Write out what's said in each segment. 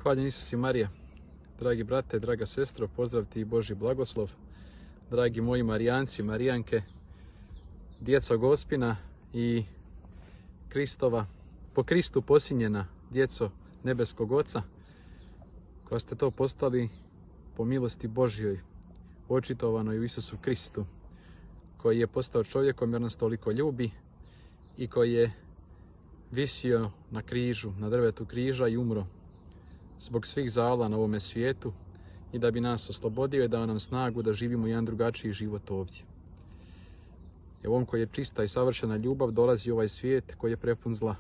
Hvaljen Isus i Marija. Dragi brate, draga sestro, pozdrav ti i Božji blagoslov. Dragi moji Marijanci, Marijanke, djeco Gospina i Kristova, po Kristu posinjena djeco nebeskog Oca, koja ste to postali po milosti Božjoj, očitovanoj u Isusu Kristu, koji je postao čovjekom jer nas toliko ljubi i koji je visio na križu, na drvetu križa i umro zbog svih zala na ovome svijetu i da bi nas oslobodio i dao nam snagu da živimo jedan drugačiji život ovdje. Jer on koji je čista i savršena ljubav dolazi u ovaj svijet koji je prepun zla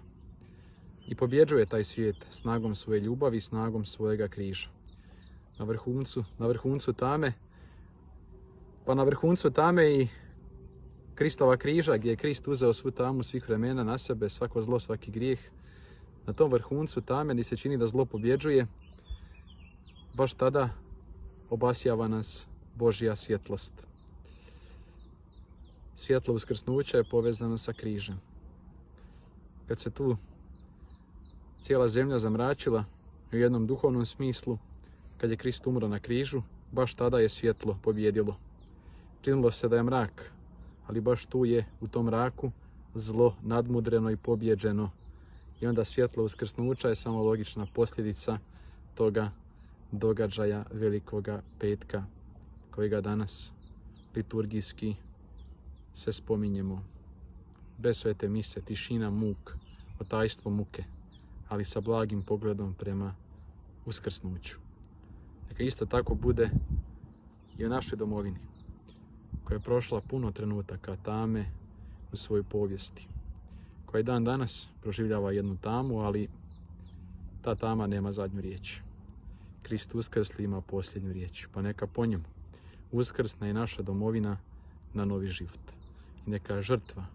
i pobjeđuje taj svijet snagom svoje ljubavi i snagom svojega križa. Na vrhuncu tame i Kristova križa, gdje je Krist uzeo svu tamu svih vremena na sebe, svako zlo, svaki grijeh. Na tom vrhuncu tame gdje se čini da zlo pobjeđuje, baš tada obasjava nas Božja svjetlost. Svjetlo uskrsnuća je povezano sa križem. Kad se tu cijela zemlja zamračila u jednom duhovnom smislu, kad je Krist umro na križu, baš tada je svjetlo pobjedilo. Činilo se da je mrak, ali baš tu je u tom mraku zlo nadmudreno i pobjeđeno. I onda svjetlo uskrsnuća je samo logična posljedica toga događaja Velikoga petka, kojega danas liturgijski se spominjemo. Bez svete mise, tišina, muk, otajstvo muke, ali sa blagim pogledom prema uskrsnuću. Neka isto tako bude i u našoj domovini, koja je prošla puno trenutaka tame u svojoj povijesti, koja i dan danas proživljava jednu tamu, ali ta tama nema zadnju riječ. Krist uskrsli ima posljednju riječ, pa neka po njemu uskrsna i naša domovina na novi život. I neka žrtva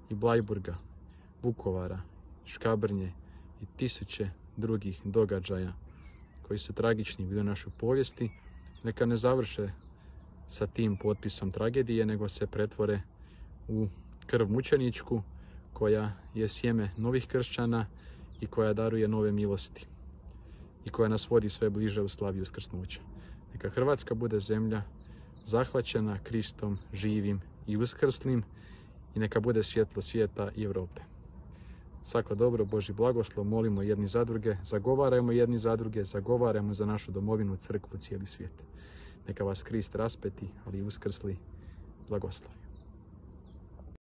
i Blajburga, Vukovara, Škabrnje i tisuće drugih događaja koji su tragični bili u našoj povijesti, neka ne završe sa tim potpisom tragedije, nego se pretvore u krv mučeničku, koja je sjeme novih kršćana i koja daruje nove milosti i koja nas vodi sve bliže u slavi uskrsnuća. Neka Hrvatska bude zemlja zahvaćena Kristom živim i uskrslim i neka bude svjetlo svijeta i Europe. Svako dobro, Božji blagoslov, molimo jedni za druge, zagovarajmo jedni za druge, zagovarajmo za našu domovinu, crkvu, cijeli svijet. Neka vas Krist raspeti, ali i uskrsli blagoslovi.